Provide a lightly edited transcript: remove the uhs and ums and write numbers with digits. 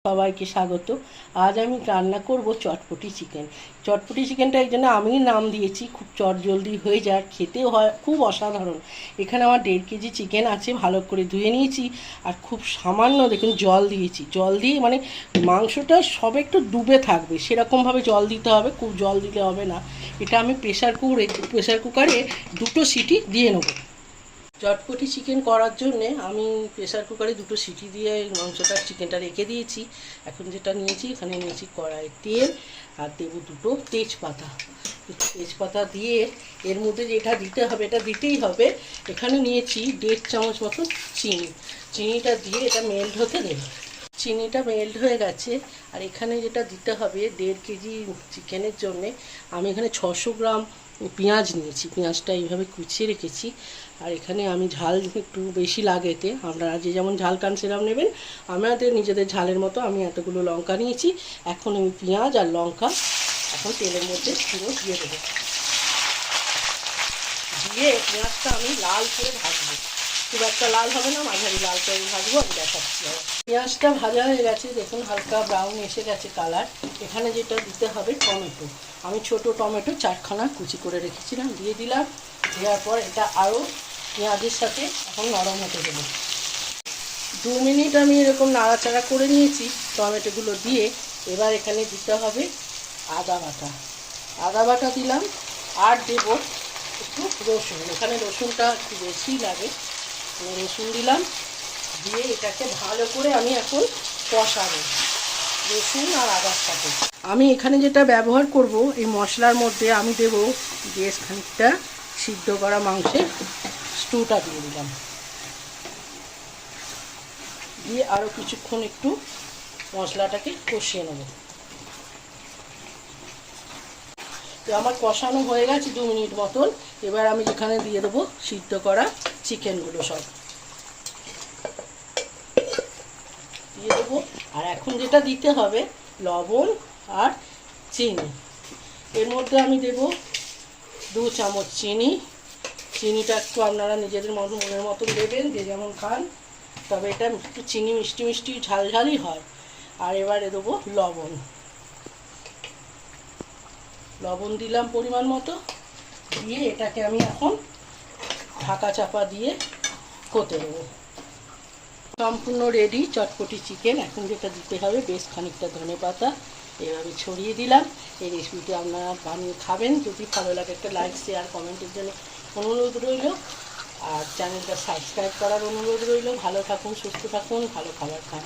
সবাইকে স্বাগত। আজ আমি রান্না করব চটপটি চিকেন। চটপটি চিকেনটা এই জন্য আমি নাম দিয়েছি, খুব চটজলদি হয়ে যায়, খেতেও হয় খুব অসাধারণ। এখানে আমার 1.5 কেজি চিকেন আছে, ভালো করে ধুয়ে নিয়েছি। আর খুব সামান্য দেখুন জল দিয়েছি, জল দিয়ে মানে মাংসটা সব একটু ডুবে থাকবে সেরকমভাবে জল দিতে হবে, খুব জল দিলে হবে না। এটা আমি প্রেশার কুকারে 2টো সিটি দিয়ে নেবো। চটপটি চিকেন করার জন্যে আমি প্রেসার কুকারে 2টো সিটি দিয়ে চিকেনটা রেখে দিয়েছি। এখন যেটা নিয়েছি, এখানে নিয়েছি কড়াই তেল আর দেবো 2টো তেজপাতা। তেজপাতা দিয়ে এর মধ্যে যেটা দিতে হবে, এটা দিতেই হবে। এখানে নিয়েছি 1.5 চামচ মতো চিনি। চিনিটা দিয়ে এটা মেল্ট হতে দেবো। চিনিটা মেল্ট হয়ে গেছে। আর এখানে যেটা দিতে হবে, 1.5 কেজি চিকেনের জন্যে আমি এখানে 600 গ্রাম পেঁয়াজ নিয়েছি। পেঁয়াজটা এইভাবে কুচিয়ে রেখেছি। আর এখানে আমি ঝাল একটু বেশি লাগে এতে, আপনারা যে যেমন ঝাল খান সেরকম নেবেন। আমাদের নিজেদের ঝালের মতো আমি এতগুলো লঙ্কা নিয়েছি। এখন আমি পেঁয়াজ আর লঙ্কা এখন তেলের মধ্যে পুরো দিয়ে দেবো। দিয়ে পেঁয়াজটা আমি লাল করে ভাজবো, খুব একটা লাল হবে না, মাঝারি লাল করে ভাজবো। আমি দেখাচ্ছি। পেঁয়াজটা ভাজা হয়ে গেছে, দেখুন হালকা ব্রাউন এসে গেছে কালার। এখানে যেটা দিতে হবে টমেটো, আমি ছোট টমেটো 4খানা কুচি করে রেখেছিলাম, দিয়ে দিলাম। দেওয়ার পর এটা আরও পেঁয়াজের সাথে এখন নরম হতে দেবো। 2 মিনিট আমি এরকম নাড়াচাড়া করে নিয়েছি টমেটোগুলো দিয়ে। এবার এখানে দিতে হবে আদা বাটা। আদা বাটা দিলাম। আর দেবো একটু রসুন, এখানে রসুনটা একটু বেশি লাগে, রসুন দিলাম। দিয়ে এটাকে ভালো করে আমি এখন কষাবো রসুন আর আদার সাথে। আমি এখানে যেটা ব্যবহার করব, এই মশলার মধ্যে আমি দেব বেশ খানিকটা সিদ্ধ করা মাংসের স্টুটা দিয়ে দিলাম। দিয়ে আরও কিছুক্ষণ একটু মশলাটাকে কষিয়ে নেব। তো আমার কষানো হয়ে গেছে 2 মিনিট মতন। এবার আমি যেখানে দিয়ে দেবো সিদ্ধ করা চিকেনগুলো সব দিয়ে দেবো। আর এখন যেটা দিতে হবে লবণ আর চিনি। এর মধ্যে আমি দেব 2 চামচ চিনি। চিনিটা একটু আপনারা নিজেদের মনের মতন দেবেন, যে যেমন খান, তবে এটা একটু চিনি মিষ্টি মিষ্টি ঝালঝালই হয়। আর এবারে দেবো লবণ। লবণ দিলাম পরিমাণ মতো। দিয়ে এটাকে আমি এখন ঢাকা চাপা দিয়ে করতে দেবো। সম্পূর্ণ রেডি চটপটি চিকেন। এখন যেটা দিতে হবে বেশ খানিকটা ধনেপাতা এভাবে ছড়িয়ে দিলাম। এই রেসিপিটি আপনারা বানিয়ে খাবেন। যদি ভালো লাগে একটা লাইক শেয়ার কমেন্টের জন্য অনুরোধ রইল। আর চ্যানেলটা সাবস্ক্রাইব করার অনুরোধ রইল। ভালো থাকুন, সুস্থ থাকুন, ভালো খাবার খান।